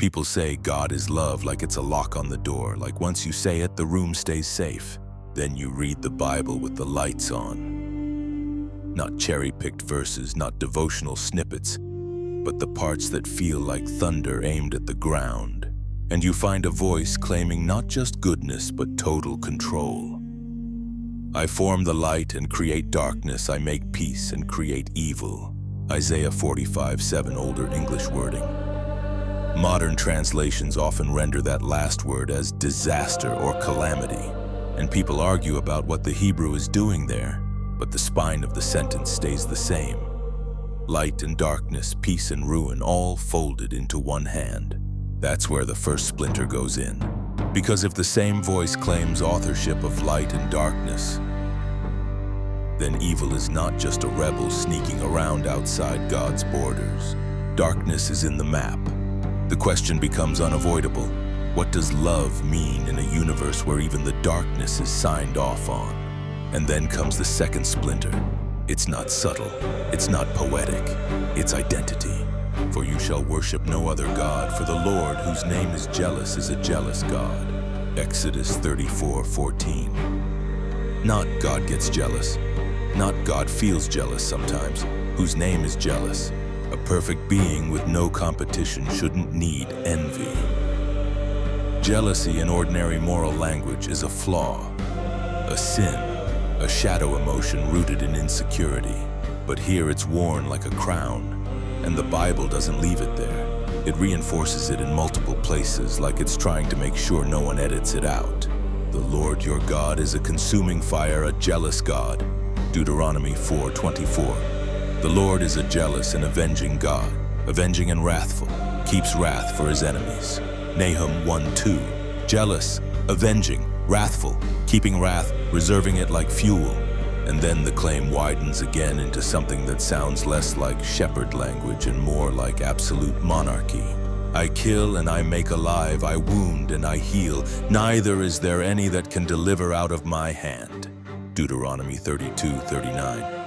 People say God is love like it's a lock on the door, like once you say it, the room stays safe. Then you read the Bible with the lights on. Not cherry-picked verses, not devotional snippets, but the parts that feel like thunder aimed at the ground. And you find a voice claiming not just goodness, but total control. I form the light and create darkness. I make peace and create evil. Isaiah 45:7, older English wording. Modern translations often render that last word as disaster or calamity, and people argue about what the Hebrew is doing there, but the spine of the sentence stays the same. Light and darkness, peace and ruin, all folded into one hand. That's where the first splinter goes in. Because if the same voice claims authorship of light and darkness, then evil is not just a rebel sneaking around outside God's borders. Darkness is in the map. The question becomes unavoidable. What does love mean in a universe where even the darkness is signed off on? And then comes the second splinter. It's not subtle, it's not poetic, it's identity. For you shall worship no other God, for the Lord, whose name is jealous, is a jealous God. Exodus 34:14. Not God gets jealous, not God feels jealous sometimes, whose name is jealous. A perfect being with no competition shouldn't need envy. Jealousy in ordinary moral language is a flaw, a sin, a shadow emotion rooted in insecurity. But here it's worn like a crown, and the Bible doesn't leave it there. It reinforces it in multiple places, like it's trying to make sure no one edits it out. The Lord your God is a consuming fire, a jealous God. Deuteronomy 4:24. The Lord is a jealous and avenging God, avenging and wrathful, keeps wrath for his enemies. Nahum 1:2. Jealous, avenging, wrathful, keeping wrath, reserving it like fuel. And then the claim widens again into something that sounds less like shepherd language and more like absolute monarchy. I kill and I make alive, I wound and I heal. Neither is there any that can deliver out of my hand. Deuteronomy 32:39.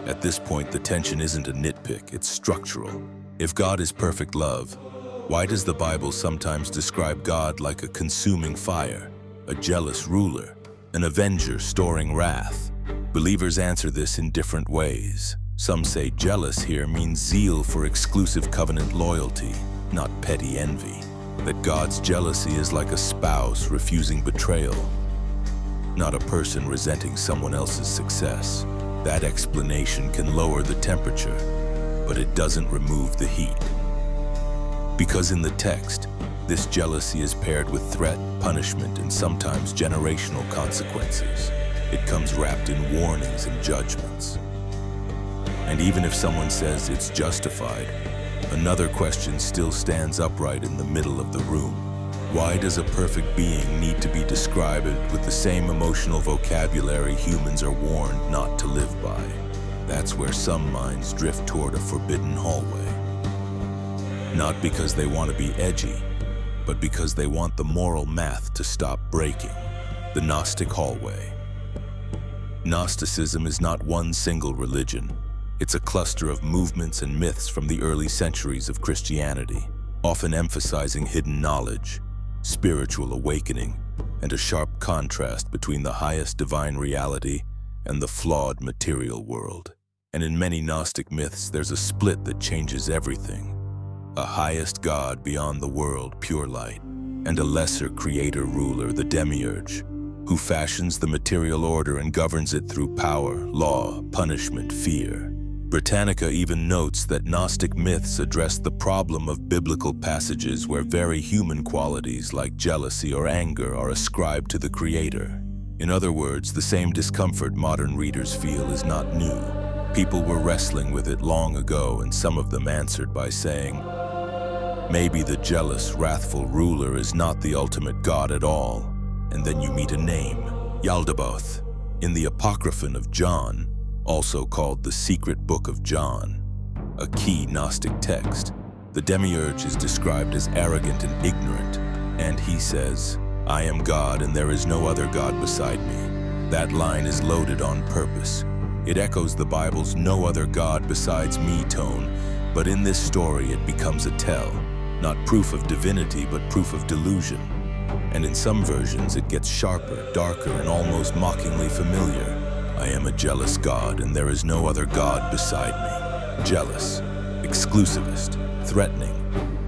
At this point, the tension isn't a nitpick, it's structural. If God is perfect love, why does the Bible sometimes describe God like a consuming fire, a jealous ruler, an avenger storing wrath? Believers answer this in different ways. Some say jealous here means zeal for exclusive covenant loyalty, not petty envy. That God's jealousy is like a spouse refusing betrayal, not a person resenting someone else's success. That explanation can lower the temperature, but it doesn't remove the heat. Because in the text, this jealousy is paired with threat, punishment, and sometimes generational consequences. It comes wrapped in warnings and judgments. And even if someone says it's justified, another question still stands upright in the middle of the room. Why does a perfect being need to be described with the same emotional vocabulary humans are warned not to live by? That's where some minds drift toward a forbidden hallway. Not because they want to be edgy, but because they want the moral math to stop breaking. The Gnostic hallway. Gnosticism is not one single religion. It's a cluster of movements and myths from the early centuries of Christianity, often emphasizing hidden knowledge, spiritual awakening, and a sharp contrast between the highest divine reality and the flawed material world. And in many Gnostic myths, there's a split that changes everything. A highest God beyond the world, pure light, and a lesser creator ruler, the Demiurge, who fashions the material order and governs it through power, law, punishment, fear. Britannica even notes that Gnostic myths address the problem of biblical passages where very human qualities like jealousy or anger are ascribed to the Creator. In other words, the same discomfort modern readers feel is not new. People were wrestling with it long ago, and some of them answered by saying, maybe the jealous, wrathful ruler is not the ultimate God at all. And then you meet a name, Yaldabaoth. In the Apocryphon of John, also called the Secret Book of John, a key Gnostic text, the Demiurge is described as arrogant and ignorant, and he says, I am God and there is no other God beside me. That line is loaded on purpose. It echoes the Bible's no other God besides me tone, but in this story it becomes a tell. not proof of divinity, but proof of delusion. And in some versions, it gets sharper, darker, and almost mockingly familiar. I am a jealous God, and there is no other God beside me. Jealous, exclusivist, threatening,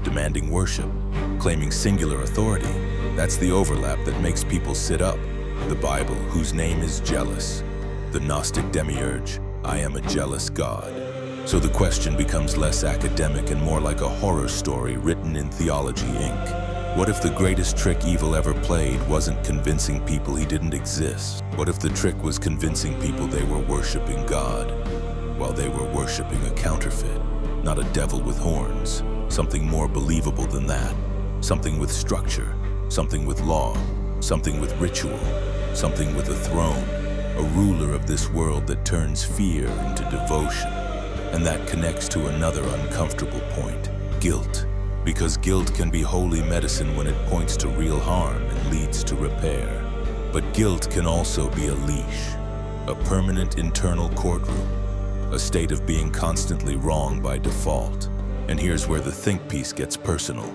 demanding worship, claiming singular authority. That's the overlap that makes people sit up. The Bible, whose name is jealous. The Gnostic Demiurge, I am a jealous God. So the question becomes less academic and more like a horror story written in theology ink. What if the greatest trick evil ever played wasn't convincing people he didn't exist? What if the trick was convincing people they were worshiping God, while they were worshiping a counterfeit? Not a devil with horns, something more believable than that. Something with structure, something with law, something with ritual, something with a throne, a ruler of this world that turns fear into devotion. And that connects to another uncomfortable point, guilt. Because guilt can be holy medicine when it points to real harm and leads to repair. But guilt can also be a leash, a permanent internal courtroom, a state of being constantly wrong by default. And here's where the think piece gets personal.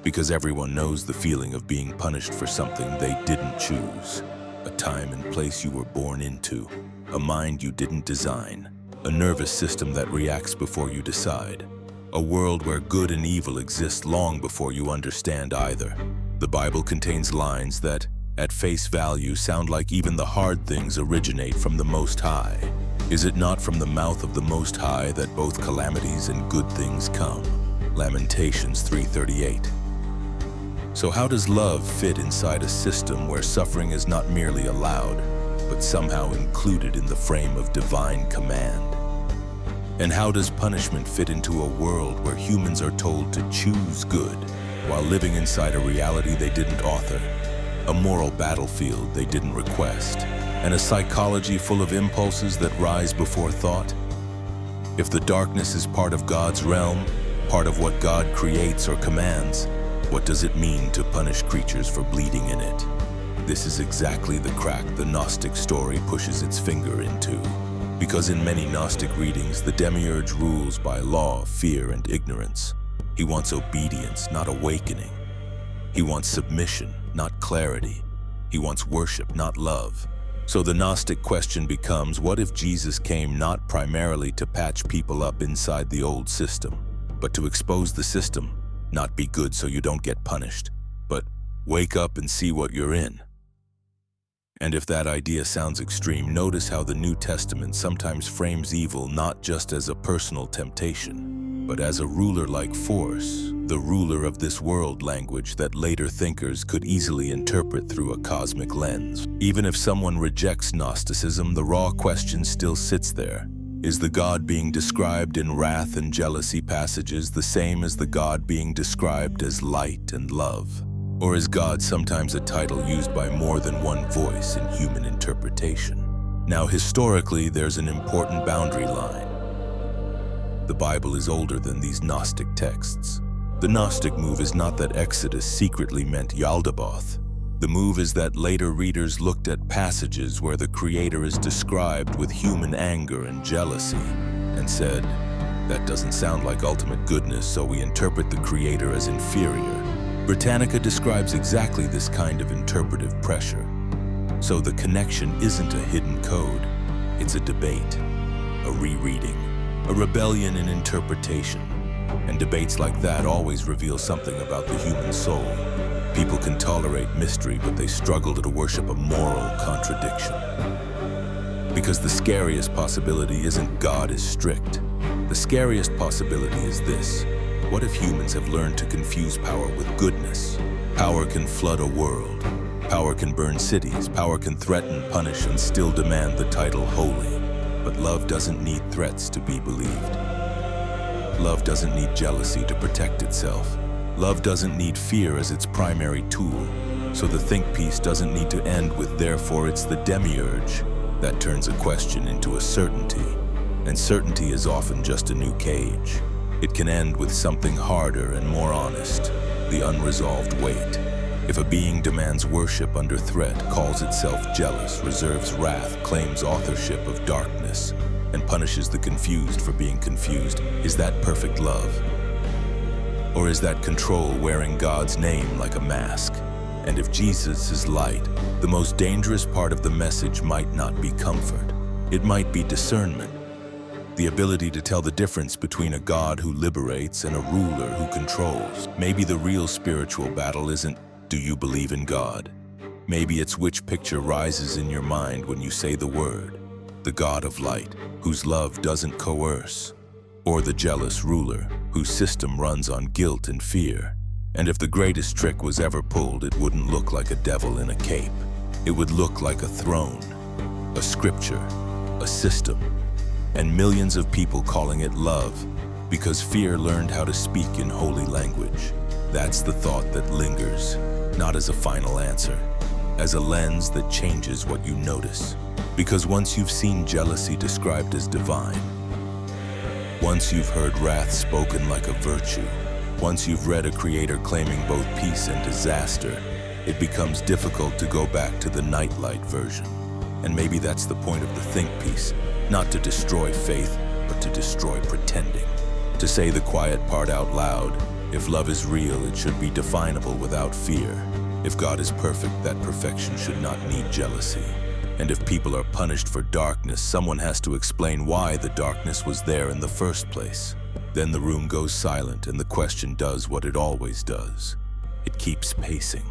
Because everyone knows the feeling of being punished for something they didn't choose. A time and place you were born into, a mind you didn't design, a nervous system that reacts before you decide. A world where good and evil exist long before you understand either. The Bible contains lines that, at face value, sound like even the hard things originate from the Most High. Is it not from the mouth of the Most High that both calamities and good things come? Lamentations 3:38. So how does love fit inside a system where suffering is not merely allowed, but somehow included in the frame of divine command? And how does punishment fit into a world where humans are told to choose good while living inside a reality they didn't author, a moral battlefield they didn't request, and a psychology full of impulses that rise before thought? If the darkness is part of God's realm, part of what God creates or commands, what does it mean to punish creatures for bleeding in it? This is exactly the crack the Gnostic story pushes its finger into. Because in many Gnostic readings, the Demiurge rules by law, fear, and ignorance. He wants obedience, not awakening. He wants submission, not clarity. He wants worship, not love. So the Gnostic question becomes, what if Jesus came not primarily to patch people up inside the old system, but to expose the system, not be good so you don't get punished, but wake up and see what you're in? And if that idea sounds extreme, notice how the New Testament sometimes frames evil not just as a personal temptation, but as a ruler-like force, the ruler of this world language that later thinkers could easily interpret through a cosmic lens. Even if someone rejects Gnosticism, the raw question still sits there. Is the God being described in wrath and jealousy passages the same as the God being described as light and love? Or is God sometimes a title used by more than one voice in human interpretation? Now, historically, there's an important boundary line. The Bible is older than these Gnostic texts. The Gnostic move is not that Exodus secretly meant Yaldabaoth. The move is that later readers looked at passages where the Creator is described with human anger and jealousy and said, that doesn't sound like ultimate goodness, so we interpret the Creator as inferior. Britannica describes exactly this kind of interpretive pressure. So the connection isn't a hidden code, it's a debate, a rereading, a rebellion in interpretation. And debates like that always reveal something about the human soul. People can tolerate mystery, but they struggle to worship a moral contradiction. Because the scariest possibility isn't God is strict. The scariest possibility is this. What if humans have learned to confuse power with goodness? Power can flood a world. Power can burn cities. Power can threaten, punish, and still demand the title holy. But love doesn't need threats to be believed. Love doesn't need jealousy to protect itself. Love doesn't need fear as its primary tool. So the think piece doesn't need to end with therefore it's the Demiurge that turns a question into a certainty. And certainty is often just a new cage. It can end with something harder and more honest, the unresolved weight. If a being demands worship under threat, calls itself jealous, reserves wrath, claims authorship of darkness, and punishes the confused for being confused, is that perfect love? Or is that control wearing God's name like a mask? And if Jesus is light, the most dangerous part of the message might not be comfort. It might be discernment. The ability to tell the difference between a God who liberates and a ruler who controls. Maybe the real spiritual battle isn't, do you believe in God? Maybe it's which picture rises in your mind when you say the word. The God of light, whose love doesn't coerce. Or the jealous ruler, whose system runs on guilt and fear. And if the greatest trick was ever pulled, it wouldn't look like a devil in a cape. It would look like a throne, a scripture, a system, and millions of people calling it love because fear learned how to speak in holy language. That's the thought that lingers, not as a final answer, as a lens that changes what you notice. Because once you've seen jealousy described as divine, once you've heard wrath spoken like a virtue, once you've read a creator claiming both peace and disaster, it becomes difficult to go back to the nightlight version. And maybe that's the point of the think piece, not to destroy faith, but to destroy pretending. To say the quiet part out loud, if love is real, it should be definable without fear. If God is perfect, that perfection should not need jealousy. And if people are punished for darkness, someone has to explain why the darkness was there in the first place. Then the room goes silent and the question does what it always does. It keeps pacing.